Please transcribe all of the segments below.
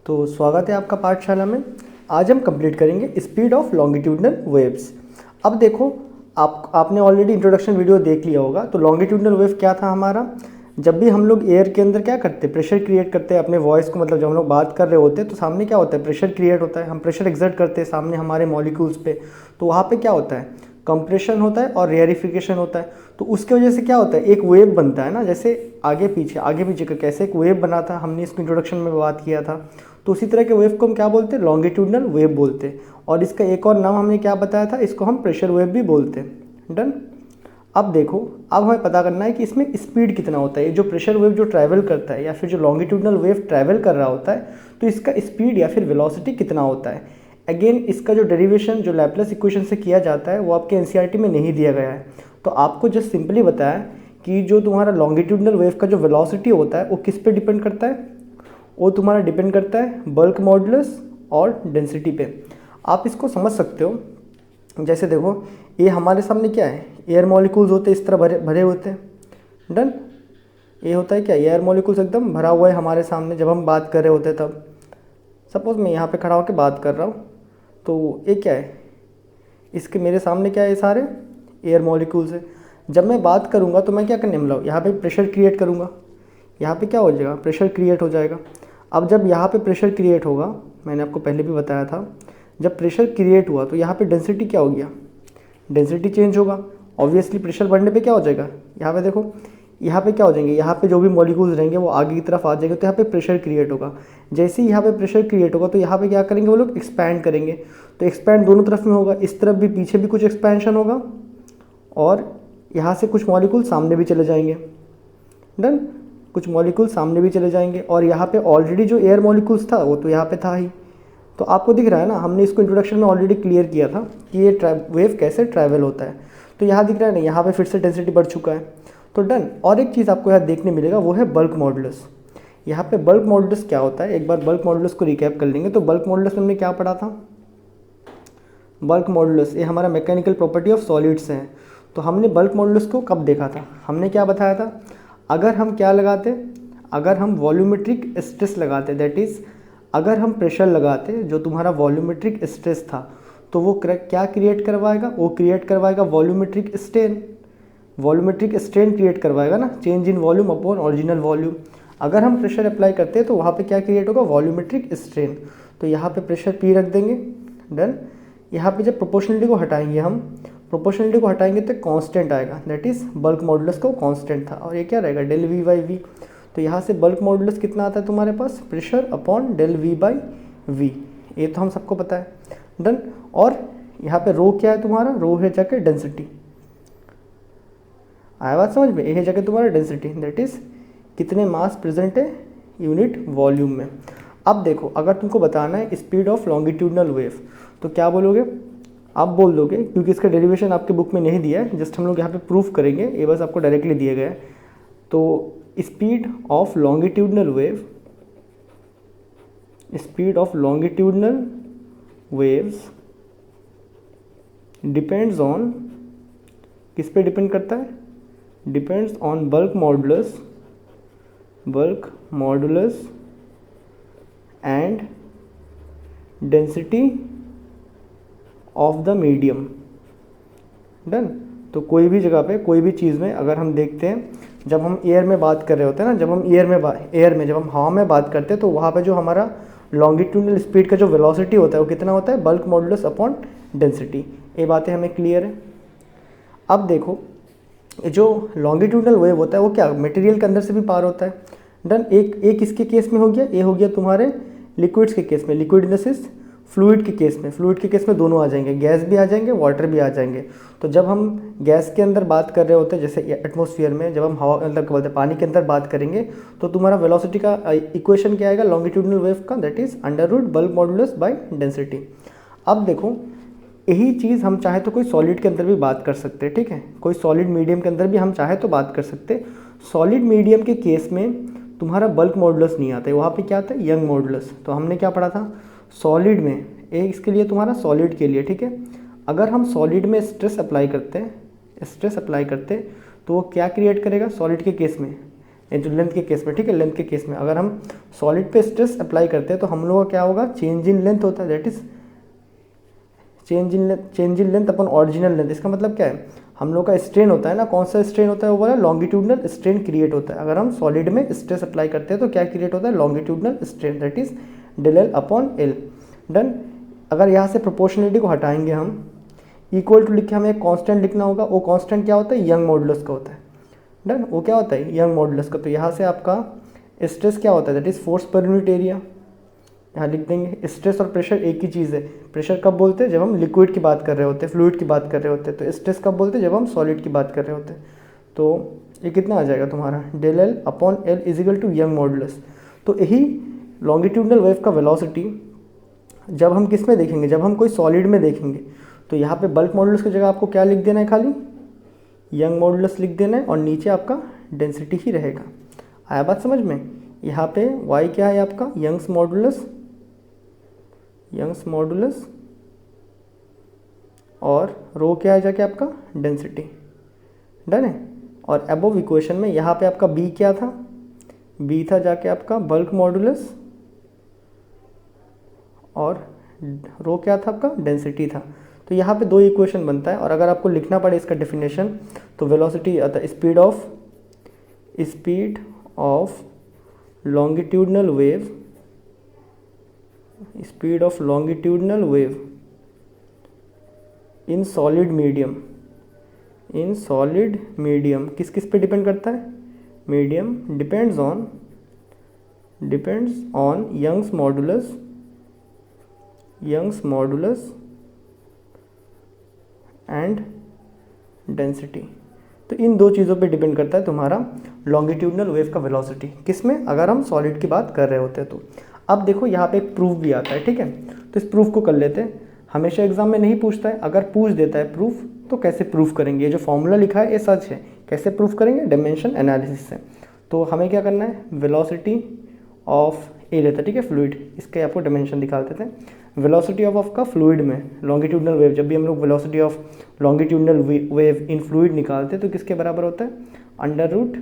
तो स्वागत है आपका पाठशाला में। आज हम कंप्लीट करेंगे स्पीड ऑफ लॉन्गिट्यूडनल वेव्स। अब देखो, आपने ऑलरेडी इंट्रोडक्शन वीडियो देख लिया होगा। तो लॉन्गिट्यूडनल वेव क्या था हमारा? जब भी हम लोग एयर के अंदर क्या करते हैं, प्रेशर क्रिएट करते हैं अपने वॉइस को, मतलब जब हम लोग बात कर रहे होते हैं तो सामने क्या होता है, प्रेशर क्रिएट होता है। हम प्रेशर एक्सर्ट करते हैं सामने हमारे मॉलिक्यूल्स पे, तो वहाँ पे क्या होता है, कंप्रेशन होता है और रेयरिफिकेशन होता है। तो उसके वजह से क्या होता है, एक वेव बनता है ना, जैसे आगे पीछे का कैसे एक वेव बना था, हमने इसको इंट्रोडक्शन में बात किया था। तो उसी तरह के वेव को हम क्या बोलते हैं, लॉन्गिट्यूडनल वेव बोलते हैं। और इसका एक और नाम हमने क्या बताया था, इसको हम प्रेशर वेव भी बोलते हैं। डन। अब देखो, अब हमें पता करना है कि इसमें स्पीड कितना होता है। जो प्रेशर वेव जो ट्रैवल करता है या फिर जो लॉन्गिट्यूडनल वेव ट्रैवल कर रहा होता है, तो इसका स्पीड या फिर वेलोसिटी कितना होता है। अगेन इसका जो डेरिवेशन जो लैप्लेस इक्वेशन से किया जाता है वो आपके एनसीईआरटी में नहीं दिया गया है। तो आपको जस्ट सिंपली बताया कि जो तुम्हारा लॉन्गिट्यूडनल वेव का जो वेलोसिटी होता है वो किस पे डिपेंड करता है, वो तुम्हारा डिपेंड करता है बल्क मॉडुलस और डेंसिटी पे। आप इसको समझ सकते हो, जैसे देखो ये हमारे सामने क्या है, एयर मॉलिक्यूल्स होते हैं, इस तरह भरे भरे होते हैं। डन। ये होता है क्या, एयर मॉलिक्यूल्स एकदम भरा हुआ है हमारे सामने जब हम बात कर रहे होते हैं तब। सपोज मैं यहाँ पे खड़ा होकर बात कर रहा हूँ, तो ये क्या है, इसके मेरे सामने क्या है, ये सारे एयर मॉलिक्यूल्स है। जब मैं बात करूँगा तो मैं क्या करने वाला हूँ, यहाँ पे प्रेशर क्रिएट करूँगा। यहाँ पे क्या हो जाएगा, प्रेशर क्रिएट हो जाएगा। अब जब यहाँ पे प्रेशर क्रिएट होगा, मैंने आपको पहले भी बताया था, जब प्रेशर क्रिएट हुआ तो यहाँ पे डेंसिटी क्या हो गया, डेंसिटी चेंज होगा। ऑब्वियसली प्रेशर बढ़ने पे क्या हो जाएगा, यहाँ पे देखो, यहाँ पे क्या हो जाएंगे, यहाँ पे जो भी मॉलिक्यूल्स रहेंगे वो आगे की तरफ आ जाएंगे, तो यहाँ पे प्रेशर क्रिएट होगा। जैसे ही यहाँ पे प्रेशर क्रिएट होगा तो यहाँ पे क्या करेंगे वो लोग, एक्सपैंड करेंगे। तो एक्सपैंड दोनों तरफ में होगा, इस तरफ भी पीछे भी कुछ एक्सपेंशन होगा और यहाँ से कुछ मॉलिक्यूल सामने भी चले जाएंगे। डन। कुछ मॉलिक्यूल सामने भी चले जाएंगे और यहाँ पे ऑलरेडी जो एयर मॉलिक्यूल्स था वो तो यहाँ पे था ही। तो आपको दिख रहा है ना, हमने इसको इंट्रोडक्शन में ऑलरेडी क्लियर किया था कि ये वेव कैसे ट्रैवल होता है। तो यहाँ दिख रहा है ना, यहाँ पे फिर से डेंसिटी बढ़ चुका है। तो डन। और एक चीज़ आपको यहाँ देखने मिलेगा वो है बल्क मॉडुलस। यहाँ पे बल्क मॉडुलस क्या होता है, एक बार बल्क मॉडुलस को रिकैप कर लेंगे। तो बल्क मॉडुलस में हमने क्या पढ़ा था, बल्क मॉडुलस ये हमारा मैकेनिकल प्रॉपर्टी ऑफ सॉलिड्स है। तो हमने बल्क मॉडुलस को कब देखा था, हमने क्या बताया था, अगर हम क्या लगाते, अगर हम वॉल्यूमेट्रिक स्ट्रेस लगाते, दैट इज़ अगर हम प्रेशर लगाते जो तुम्हारा वॉल्यूमेट्रिक स्ट्रेस था, तो वो क्या क्रिएट करवाएगा, वो क्रिएट करवाएगा volumetric strain. Volumetric strain create करवाएगा ना, change in volume upon original volume. अगर हम प्रेशर अप्लाई करते हैं तो वहाँ पे क्या क्रिएट होगा, वॉल्यूमेट्रिक स्ट्रेन। तो यहाँ पे प्रेशर पी रख देंगे। डन। यहाँ पे जब प्रोपोर्शनलिटी को हटाएंगे, हम प्रोपोर्शनलिटी को हटाएंगे तो कांस्टेंट आएगा, दैट इज़ बल्क मॉडुलस को कांस्टेंट था, और ये क्या रहेगा, डेल वी बाई वी। तो यहाँ से बल्क मॉडुलस कितना आता है तुम्हारे पास, pressure upon del V by V. ये तो हम सबको पता है। डन। और यहाँ पे रो क्या है तुम्हारा, रो है जाके डेंसिटी। आया बात समझ में, ये है जाके तुम्हारा डेंसिटी, दैट इज़ कितने मास प्रेजेंट है यूनिट वॉल्यूम में। अब देखो, अगर तुमको बताना है स्पीड ऑफ लॉन्गिट्यूडनल वेव, तो क्या बोलोगे, आप बोल दोगे, क्योंकि इसका डेरिवेशन आपके बुक में नहीं दिया है, जस्ट हम लोग यहाँ पे प्रूफ करेंगे, ये बस आपको डायरेक्टली दिया गया है। तो speed of longitudinal wave, speed of longitudinal waves depends on, किस पे डिपेंड करता है, depends on bulk modulus, bulk modulus and density of the medium. Done. तो कोई भी जगह पे, कोई भी चीज़ में अगर हम देखते हैं, जब हम एयर में बात कर रहे होते हैं ना, जब हम एयर में जब हम हवा में बात करते हैं, तो वहाँ पे जो हमारा लॉन्गिट्यूडनल स्पीड का जो वेलोसिटी होता है वो कितना होता है, बल्क मॉडुलस अपॉन डेंसिटी। ये बातें हमें क्लियर है। अब देखो, जो लॉन्गिट्यूडनल वेव होता है वो क्या मटेरियल के अंदर से भी पार होता है। डन। एक इसके केस में हो गया, ये हो गया तुम्हारे लिक्विड्स के केस में, liquid in the sense fluid के केस में, फ्लूइड के केस में दोनों आ जाएंगे, गैस भी आ जाएंगे, वाटर भी आ जाएंगे। तो जब हम गैस के अंदर बात कर रहे होते हैं, जैसे एटमॉस्फेयर में, जब हम हवा मतलब बोलते हैं पानी के अंदर बात करेंगे, तो तुम्हारा वेलोसिटी का इक्वेशन क्या आएगा लॉन्गिट्यूडनल वेव का, that is under root bulk modulus by density. अब देखो, यही चीज़ हम चाहे तो कोई सॉलिड के अंदर भी बात कर सकते हैं, ठीक है, कोई सॉलिड मीडियम के अंदर भी हम चाहे तो बात कर सकते हैं। सॉलिड मीडियम के केस में तुम्हारा बल्क मॉडुलस नहीं आता है, वहाँ पे क्या आता है, यंग मॉडुलस। तो हमने क्या पढ़ा था, सॉलिड में, एक इसके लिए तुम्हारा सॉलिड के लिए, ठीक है, अगर हम सॉलिड में स्ट्रेस अप्लाई करते हैं, स्ट्रेस अप्लाई करते हैं, तो वो क्या क्रिएट करेगा सॉलिड के केस में, ये जो लेंथ के केस में, ठीक है, लेंथ के केस में अगर हम सॉलिड पे स्ट्रेस अप्लाई करते हैं तो हम लोग का क्या होगा, चेंज इन लेंथ होता है, that is change in length upon original length. इसका मतलब क्या है, हम लोग का स्ट्रेन होता है ना, कौन सा स्ट्रेन होता है, वो वाला लॉन्गिट्यूडनल स्ट्रेन क्रिएट होता है। अगर हम सॉलिड में स्ट्रेस अप्लाई करते हैं तो क्या क्रिएट होता है, longitudinal strain, that is del L upon L. Done. अगर यहाँ से प्रोपोर्शनलिटी को हटाएंगे हम, इक्वल टू लिख के हमें एक कांस्टेंट लिखना होगा। वो कांस्टेंट क्या होता है, यंग मॉडुलस का होता है। डन। वो क्या होता है, यंग मॉडुलस का। तो यहाँ से आपका स्ट्रेस क्या होता है, that is force per unit area. यहाँ लिख देंगे। स्ट्रेस और प्रेशर एक ही चीज़ है। प्रेशर कब बोलते हैं, जब हम लिक्विड की बात कर रहे होते हैं, फ्लूइड की बात कर रहे होते हैं। तो स्ट्रेस कब बोलते हैं, जब हम सॉलिड की बात कर रहे होते हैं। तो ये कितना आ जाएगा तुम्हारा, del L upon L is equal to Young modulus. तो यही लॉन्गिट्यूडनल वेव का वेलोसिटी जब हम किस में देखेंगे, जब हम कोई सॉलिड में देखेंगे, तो यहाँ पे बल्क मॉडुलस की जगह आपको क्या लिख देना है, खाली यंग मॉडुलस लिख देना है और नीचे आपका डेंसिटी ही रहेगा। आया बात समझ में। यहाँ पे y क्या है आपका, यंग्स मॉडुलस और रो क्या है जाके आपका, डेंसिटी। डन है। और अबव इक्वेशन में यहाँ पे आपका b क्या था, b था जाके आपका बल्क मॉडुलस और रो क्या था आपका, डेंसिटी था। तो यहाँ पे दो इक्वेशन बनता है। और अगर आपको लिखना पड़े इसका डेफिनेशन, तो वेलोसिटी आता है speed of longitudinal wave in solid medium किस किस पे डिपेंड करता है, medium depends on Young's modulus and density. तो इन दो चीज़ों पे डिपेंड करता है तुम्हारा लॉन्गिट्यूडनल वेव का वेलोसिटी, किसमें, अगर हम सॉलिड की बात कर रहे होते हैं। तो अब देखो यहाँ पे एक प्रूफ भी आता है, ठीक है। तो इस प्रूफ को कर लेते हैं। हमेशा एग्जाम में नहीं पूछता है, अगर पूछ देता है प्रूफ तो कैसे प्रूफ करेंगे। ये जो फॉर्मूला लिखा है ये सच है, कैसे प्रूफ करेंगे, डायमेंशन एनालिसिस से। तो हमें क्या करना है, वेलोसिटी ऑफ ए लेते हैं, ठीक है, फ्लूइड, इसके आपको डायमेंशन दिखा देते हैं। वेलोसिटी ऑफ आपका फ्लूइड में लॉन्गिट्यूडनल वेव, जब भी हम लोग velocity of longitudinal wave in fluid निकालते हैं तो किसके बराबर होता है, under root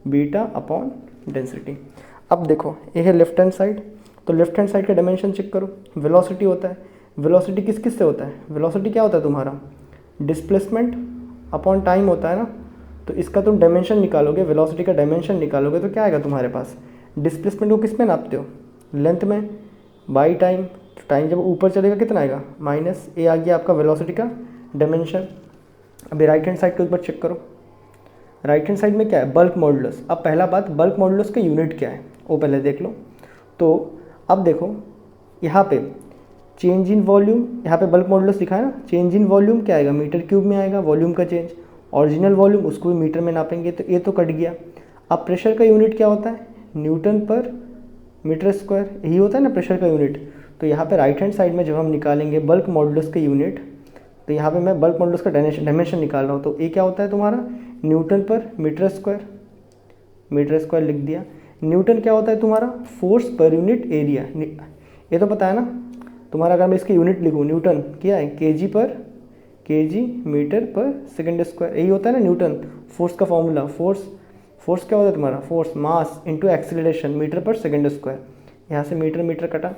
beta upon density. अब देखो ये है लेफ्ट हैंड साइड, तो लेफ्ट हैंड साइड का डायमेंशन चेक करो। वेलोसिटी होता है, वेलोसिटी किस किस से होता है, वेलोसिटी क्या होता है तुम्हारा, डिस्प्लेसमेंट अपॉन टाइम होता है ना। तो इसका तुम डायमेंशन निकालोगे, वेलोसिटी का डायमेंशन निकालोगे तो क्या आएगा तुम्हारे पास, डिस्प्लेसमेंट को किस में नापते हो, लेंथ में, बाई टाइम। टाइम जब ऊपर चलेगा कितना आएगा, माइनस ए आ गया आपका वेलोसिटी का डायमेंशन। अभी राइट हैंड साइड को एक बार चेक करो। राइट हैंड साइड में क्या है, बल्क मॉडुलस। अब पहला बात, बल्क मॉडुलस का यूनिट क्या है वो पहले देख लो। तो अब देखो यहाँ पे चेंज इन वॉल्यूम, यहाँ पे बल्क मॉडुलस लिखा है ना, चेंज इन वॉल्यूम क्या आएगा, मीटर क्यूब में आएगा वॉल्यूम का चेंज। ओरिजिनल वॉल्यूम उसको भी मीटर में नापेंगे, तो ये तो कट गया। अब प्रेशर का यूनिट क्या होता है, न्यूटन पर मीटर स्क्वायर, यही होता है ना प्रेशर का यूनिट। तो यहाँ पे राइट हैंड साइड में जब हम निकालेंगे बल्क मॉडुलस के यूनिट, तो यहाँ पे मैं बल्क मॉडुलस का डायमेंशन निकाल रहा हूँ। तो ये क्या होता है तुम्हारा, न्यूटन पर मीटर स्क्वायर लिख दिया। न्यूटन क्या होता है तुम्हारा, फोर्स पर यूनिट एरिया, ये तो पता है ना तुम्हारा। अगर मैं इसकी यूनिट लिखूँ, न्यूटन क्या है, केजी मीटर पर सेकेंड स्क्वायर, यही होता है ना न्यूटन, फोर्स का फॉर्मूला। फोर्स क्या होता है तुम्हारा, force mass into acceleration metre पर सेकेंड स्क्वायर। यहाँ से मीटर कटा,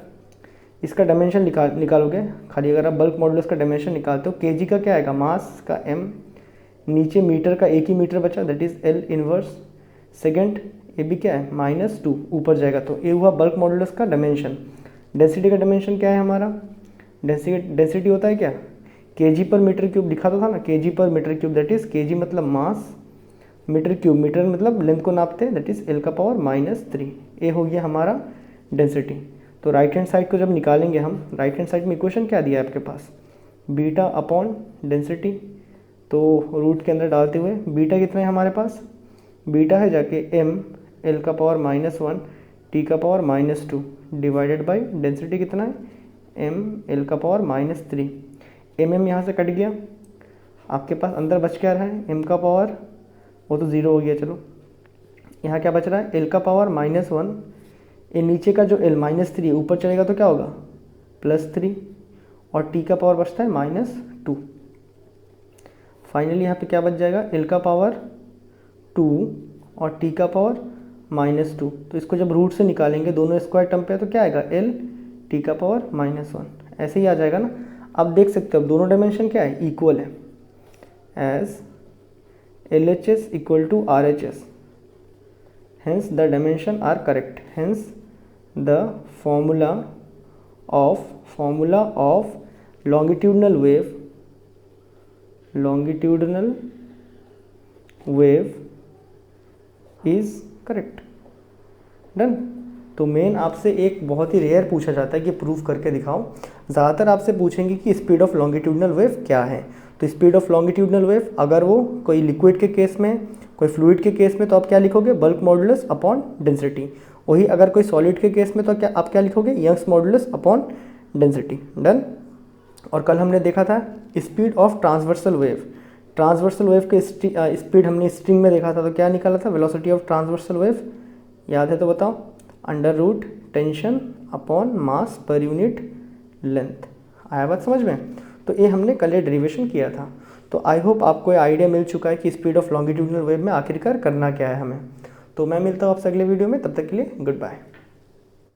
इसका डायमेंशन निकालोगे खाली। अगर आप बल्क मॉडुलस का डायमेंशन निकालते हो, केजी का क्या आएगा, मास का एम, नीचे मीटर का एक ही मीटर बचा, that is L inverse second. ये भी क्या है, -2 ऊपर जाएगा। तो ये हुआ बल्क मॉडुलस का डायमेंशन। डेंसिटी का डायमेंशन क्या है हमारा, डेंसिटी होता है क्या, केजी पर मीटर क्यूब लिखा तो था ना, केजी पर metre cube, that is KG मतलब मास, मीटर क्यूब, मीटर मतलब लेंथ को नापते हैं, दैट इज एल का पावर -3। ये हो गया हमारा डेंसिटी। तो राइट हैंड साइड को जब निकालेंगे हम, राइट हैंड साइड में इक्वेशन क्या दिया है आपके पास, बीटा अपॉन डेंसिटी। तो रूट के अंदर डालते हुए बीटा कितना है हमारे पास, बीटा है जाके m एल का पावर -1 t का पावर -2 डिवाइडेड बाई डेंसिटी कितना है, m एल का पावर -3। mm यहाँ से कट गया, आपके पास अंदर बच क्या रहा है, m का पावर, वो तो 0 हो गया। चलो यहाँ क्या बच रहा है, l का पावर -1, ये नीचे का जो l -3 ऊपर चलेगा तो क्या होगा, +3, और t का पावर बचता है -2। फाइनली यहाँ पे क्या बच जाएगा, l का पावर 2 और टी का पावर -2। तो इसको जब रूट से निकालेंगे दोनों स्क्वायर टर्म पे तो क्या आएगा, एल टी का पावर -1, ऐसे ही आ जाएगा ना। अब देख सकते हो अब दोनों डायमेंशन क्या है, इक्वल है, as LHS equal to RHS, hence the dimension are correct, hence the formula of longitudinal wave is correct। Done. तो मेन आपसे एक बहुत ही रेयर पूछा जाता है कि प्रूफ करके दिखाओ। ज़्यादातर आपसे पूछेंगे कि स्पीड ऑफ लॉन्गिट्यूडनल वेव क्या है। तो स्पीड ऑफ लॉन्गिट्यूडनल वेव अगर वो कोई लिक्विड के केस में, कोई फ्लूइड के केस में तो आप क्या लिखोगे, बल्क मॉडुलस अपॉन डेंसिटी। वही अगर कोई सॉलिड के केस में तो क्या आप क्या लिखोगे, Young's modulus upon density. Done. और कल हमने देखा था speed of transversal wave. Transversal wave के स्पीड हमने स्ट्रिंग में देखा था, तो क्या निकाला था, वेलोसिटी ऑफ ट्रांसवर्सल वेव, याद है तो बताओ, under root tension upon mass पर यूनिट लेंथ। आया बात समझ में। तो ये हमने कल डेरिवेशन किया था। तो आई होप आपको ये आइडिया मिल चुका है कि स्पीड ऑफ लॉन्गिट्यूडनल वेव में आखिरकार करना क्या है हमें। तो मैं मिलता हूँ आपसे अगले वीडियो में, तब तक के लिए गुड बाय।